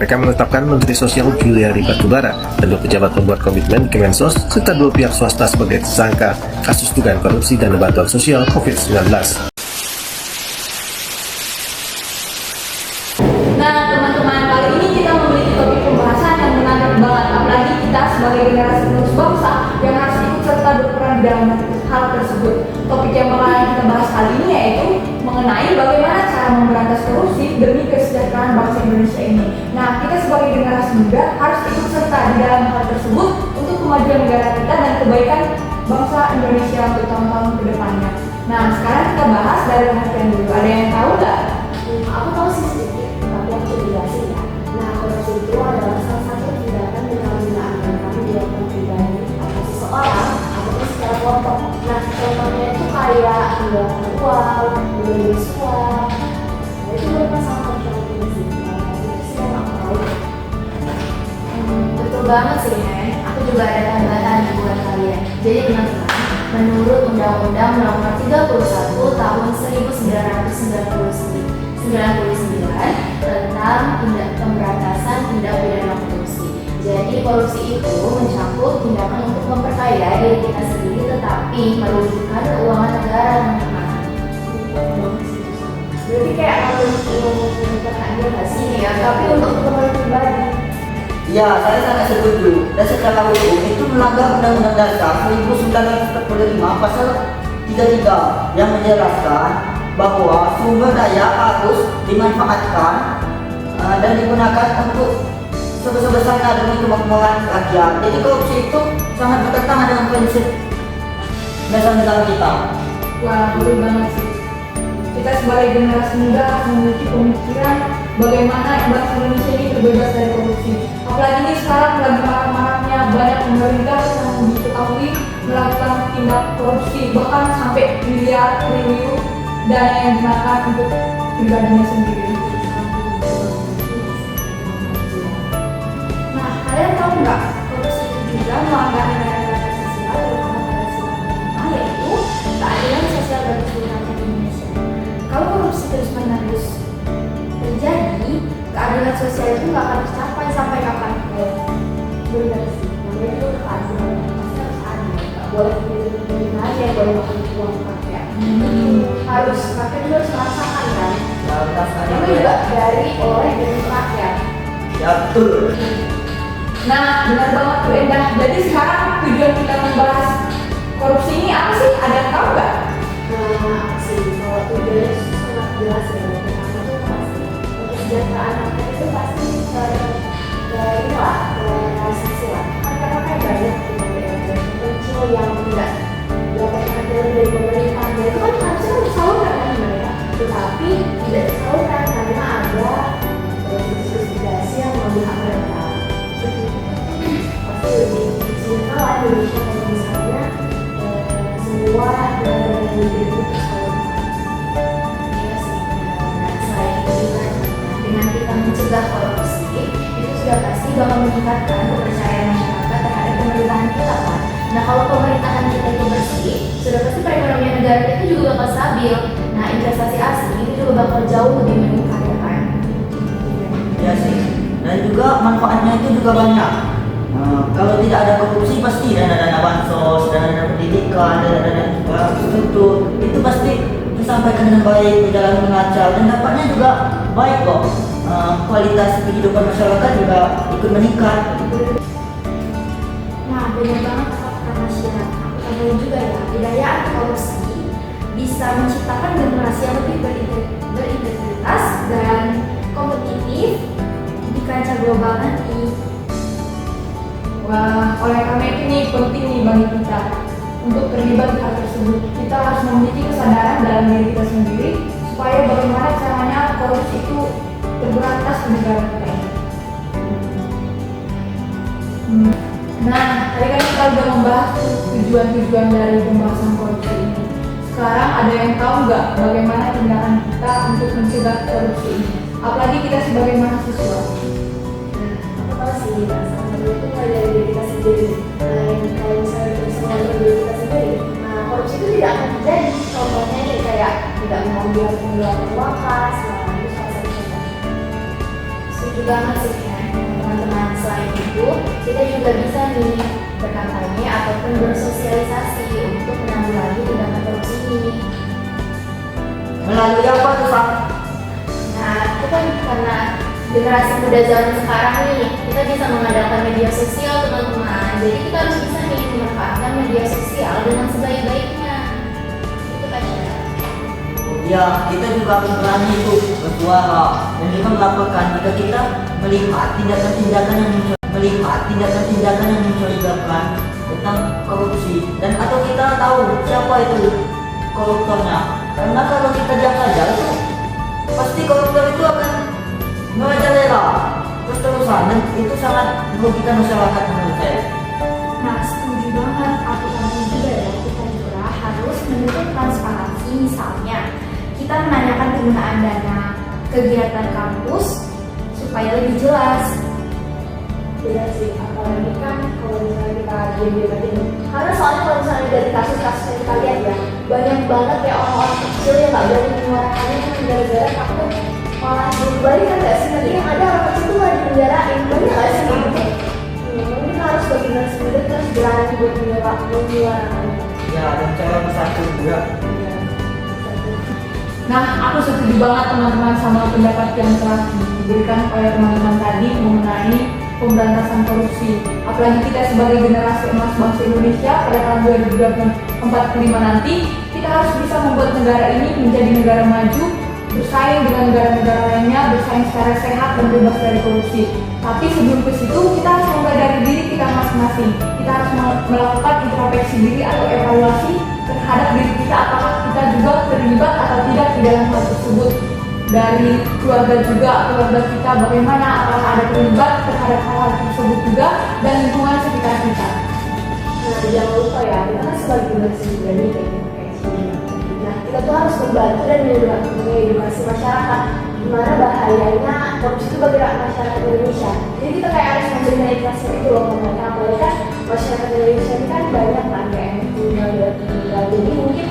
KPK menetapkan Menteri Sosial Juliari Batubara dan 2 pejabat pembuat komitmen Kemensos serta 2 pihak swasta sebagai tersangka kasus dugaan korupsi dana bantuan sosial COVID-19. Nah teman-teman, kali ini kita memiliki topik pembahasan yang menarik banget, apalagi kita sebagai generasi penerus bangsa yang harus ikut serta berperan di dalam hal tersebut. Topik yang bakalan kita bahas kali ini yaitu mengenai bagaimana cara memberantas korupsi demi kesejahteraan bangsa Indonesia ini. Nah, kita sebagai generasi muda harus ikut serta di dalam hal tersebut untuk kemajuan negara kita dan kebaikan bangsa Indonesia untuk tahun-tahun ke depannya. Nah, sekarang kita bahas dari Martian dulu. Ada yang tahu nggak? Aku tahu sih sedikit, tapi aku jelasin ya. Nah, korupsi itu adalah salah satu tindakan penyalahgunaan yang kami dilakukan pribadi atau seseorang ataupun secara kelompok. Nah, contohnya itu kayak menggunakan uang, memberi suap. Nah, itu bermasalah korupsi sih. Itu sih yang aku tahu. Betul banget sih, Nen. Aku juga ada tambahan buat kalian. Jadi teman-teman, menurut Undang-Undang Nomor 31 Tahun 1999 tentang pemberantasan tindak pidana korupsi. Jadi korupsi itu mencakup tindakan untuk memperkaya diri kita sendiri tetapi merugikan keuangan negara, teman-teman. Berarti kayak kalau memperkaya nggak sih ya, tapi untuk keperluan pribadi. Ya, saya sangat setuju. Dan secara hukum itu melanggar Undang-Undang Dasar 1945 pasal 33 yang menjelaskan bahwa sumber daya harus dimanfaatkan dan digunakan untuk sebesar-besarnya demi kemakmuran rakyat. Jadi korupsi itu sangat bertentangan dengan prinsip dasar negara kita. Wah, betul banget sih. Kita sebagai generasi muda harus memiliki pemikiran bagaimana bangsa Indonesia ini terbebas dari korupsi. Apalagi ini sekarang lagi marak-maraknya banyak pemerintah yang diketahui melakukan tindak korupsi, bahkan sampai miliar triliun dana yang digunakan untuk pribadinya sendiri. Nah, kalian tahu nggak korupsi itu juga melanggar nilai-nilai sosial terutama pada sila kelima, yaitu keadilan sosial bagi seluruh rakyat Indonesia. Kalau korupsi terus-menerus terjadi, keadilan sosial itu nggak akan tercapai sampai kapanpun. Benar sih, namanya itu keadilan pasti harus adil, nggak boleh pilih-pilih aja yang boleh makan uang rakyat. Harus rakyat juga harus merasakan kan. Itu juga oleh rakyat. Ya, betul. Nah, benar banget tuh Endah. Jadi sekarang tujuan kita membahas korupsi ini apa sih? Ada yang tahu nggak? Nah, sih kalau tujuannya sangat jelas ya. Pertama tuh pasti untuk kesejahteraan rakyat itu pasti inilah realisasi lah. Karena kan banyak daerah kecil yang tidak dapatkan aturan dari pemerintah. Itu kan harusnya disalurkan kan sebenarnya, tetapi tidak disalurkan karena ada investigasi yang mengambil hak mereka. Pasti lebih sulit lah Indonesia kalau misalnya semua yang itu tersalurkan. Iya sih, dan selain itu juga dengan kita mencegah korupsi, itu sudah pasti bakal meningkatkan kepercayaan masyarakat terhadap pemerintahan kita kan. Nah kalau pemerintahan kita itu bersih, sudah pasti perekonomian negara kita juga bakal stabil. Nah investasi asing itu juga bakal jauh lebih meningkat ya kan. Ya sih. Dan juga manfaatnya itu juga banyak. Kalau tidak ada korupsi pasti dana-dana bansos, dana-dana pendidikan, dana-dana infrastruktur itu pasti disampaikan dengan baik, berjalan dengan lancar dan dampaknya juga baik kok. Kualitas kehidupan masyarakat juga ikut meningkat. Nah, benar banget kata masyarakat. Aku tambahin juga ya, budaya anti korupsi bisa menciptakan generasi yang lebih berintegritas dan kompetitif di kancah global nanti. Wah, oleh karena itu nih penting nih bagi kita untuk terlibat di hal tersebut. Kita harus memiliki kesadaran dalam diri kita sendiri supaya bagaimana caranya korupsi itu terberantas di negara kita ini. Nah, tadi kan kita udah membahas tujuan-tujuan dari pembahasan korupsi ini. Sekarang ada yang tahu nggak bagaimana tindakan kita untuk mencegah korupsi ini? Apalagi kita sebagai mahasiswa. Aku tahu sih, salah satu itu mulai dari diri kita sendiri. Nah, yang kalau misalnya kita bisa mengatur diri kita sendiri, nah korupsi itu tidak akan terjadi. Contohnya nih kayak tidak mengambil pengeluaran uang kas, nah itu salah satu contoh. Setuju banget sih kan teman-teman. Selain itu kita juga bisa nih berkampanye ataupun bersosialisasi untuk menanggulangi tindakan korupsi ini. Melalui apa tuh, Pak? Nah, itu kan karena generasi muda zaman sekarang nih, kita bisa mengandalkan media sosial teman-teman. Jadi kita harus bisa nih memanfaatkan media sosial dengan sebaik-baiknya. Itu kan ya. Ya, kita juga harus berani itu bersuara dan juga melaporkan jika kita melihat tindakan yang mencurigakan tentang korupsi dan atau kita tahu siapa itu koruptornya. Karena kalau kita diam saja itu pasti koruptor itu akan merajalela terus-terusan dan itu sangat merugikan masyarakat menurut saya. Nah, setuju banget. Aku tambahin juga ya, kita juga harus menuntut transparansi. Misalnya, kita menanyakan penggunaan dana kegiatan kampus supaya lebih jelas. Iya sih, apalagi kan kalau misalnya kita diam-diam, karena soalnya kalau misalnya dari kasus-kasus yang kita lihat ya, banyak banget ya orang-orang kecil yang nggak berani menyuarakannya kan gara-gara takut malah berbalik kan nggak sih, nanti yang ada orang kecil tuh malah dipenjarain, banyak nggak sih gitu. Mungkin kita harus bagi generasi muda kita harus berani buat menyuarakannya. Ya, dan cara bersatu juga. Nah, aku setuju banget teman-teman sama pendapat yang telah diberikan oleh teman-teman tadi mengenai pemberantasan korupsi. Apalagi kita sebagai generasi emas bangsa Indonesia pada tahun 2045 nanti, kita harus bisa membuat negara ini menjadi negara maju, bersaing dengan negara-negara lainnya, bersaing secara sehat dan bebas dari korupsi. Tapi sebelum ke situ, kita harus mulai dari diri kita masing-masing. Kita harus melakukan introspeksi diri atau evaluasi terhadap diri kita, apakah kita juga terlibat atau tidak di dalam hal tersebut. Dari keluarga kita bagaimana, apakah ada terlibat terhadap hal-hal tersebut juga, dan lingkungan sekitar kita. Nah, jangan lupa ya, kita kan sebagai generasi muda nih kayak sini. Nah, kita tuh harus membantu dan mengedukasi masyarakat gimana bahayanya korupsi itu bagi masyarakat Indonesia. Jadi kita kayak harus memberikan edukasi itu loh mereka, apalagi kan masyarakat Indonesia ini kan banyak kan kayak yang tinggal. Jadi mungkin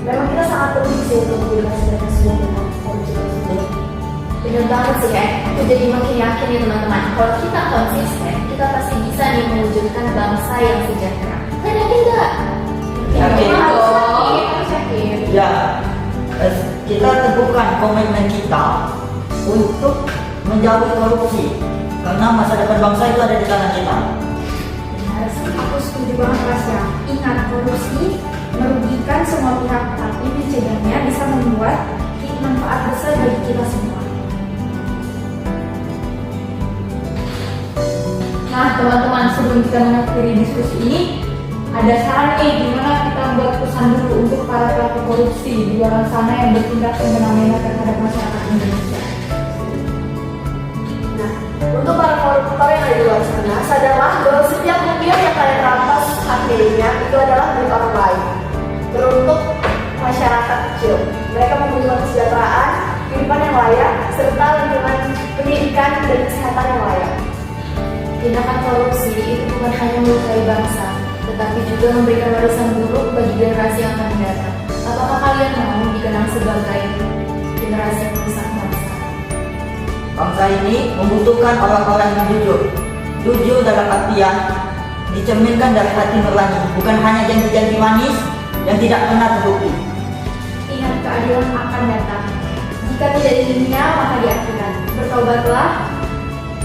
memang kita sangat penting sih untuk mengedukasi mereka semua tentang korupsi tersebut. Bener banget sih kan, aku jadi makin yakin nih teman-teman, kalau kita konsisten, kita pasti bisa nih mewujudkan bangsa yang sejahtera. Kan yakin nggak? Yakin. Harus yakin. Ya, kita teguhkan komitmen kita untuk menjauhi korupsi karena masa depan bangsa itu ada di tangan kita. Benar sih, aku setuju banget Mas ya. Ingat, korupsi merugikan semua pihak, tapi mencegahnya bisa membuat manfaat besar bagi kita semua. Nah, teman-teman, sebelum kita mengakhiri diskusi ini, ada saran nih gimana kita membuat pesan dulu untuk para pelaku korupsi di luar sana yang bertindak semena-mena terhadap masyarakat Indonesia. Nah, untuk para koruptor yang ada di luar sana, sadarlah bahwa setiap rupiah yang kalian rampas hak miliknya itu adalah milik orang lain. Teruntuk masyarakat kecil, mereka membutuhkan kesejahteraan, kehidupan yang layak, serta lingkungan pendidikan dan kesehatan yang layak. Tindakan korupsi itu bukan hanya melukai bangsa, tetapi juga memberikan warisan buruk bagi generasi yang akan datang. Apakah kalian mau dikenal sebagai generasi yang merusak bangsa? Bangsa ini membutuhkan orang-orang yang jujur. Jujur dalam artian dicerminkan dari hati nurani, bukan hanya janji-janji manis yang tidak pernah terbukti. Ingat, keadilan akan datang. Jika tidak di dunia, maka di akhirat. Bertobatlah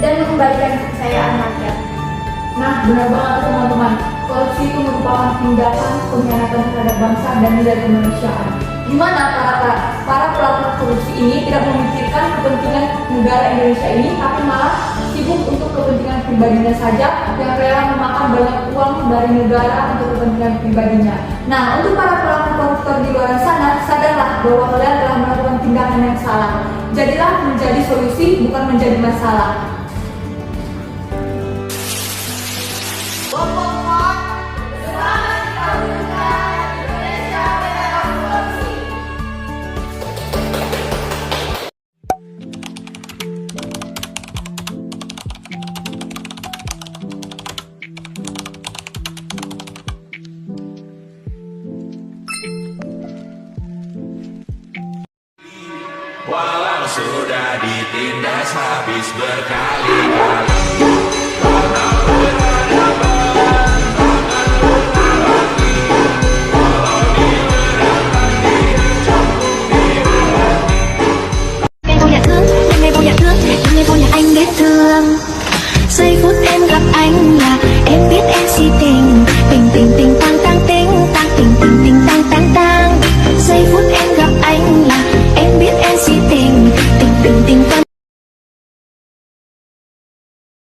dan mengembalikan kepercayaan rakyat. Nah, benar banget teman-teman, korupsi itu merupakan tindakan pengkhianatan terhadap bangsa dan nilai kemanusiaan. Di mana para pelaku korupsi ini tidak memikirkan kepentingan negara Indonesia ini, tapi malah sibuk untuk kepentingan pribadinya saja, yang rela memakan banyak uang dari negara untuk kepentingan pribadinya. Nah, untuk para pelaku koruptor di luar sana, sadarlah bahwa kalian telah melakukan tindakan yang salah. Jadilah menjadi solusi, bukan menjadi masalah. While I was sudah ditindas habis berkali-kali.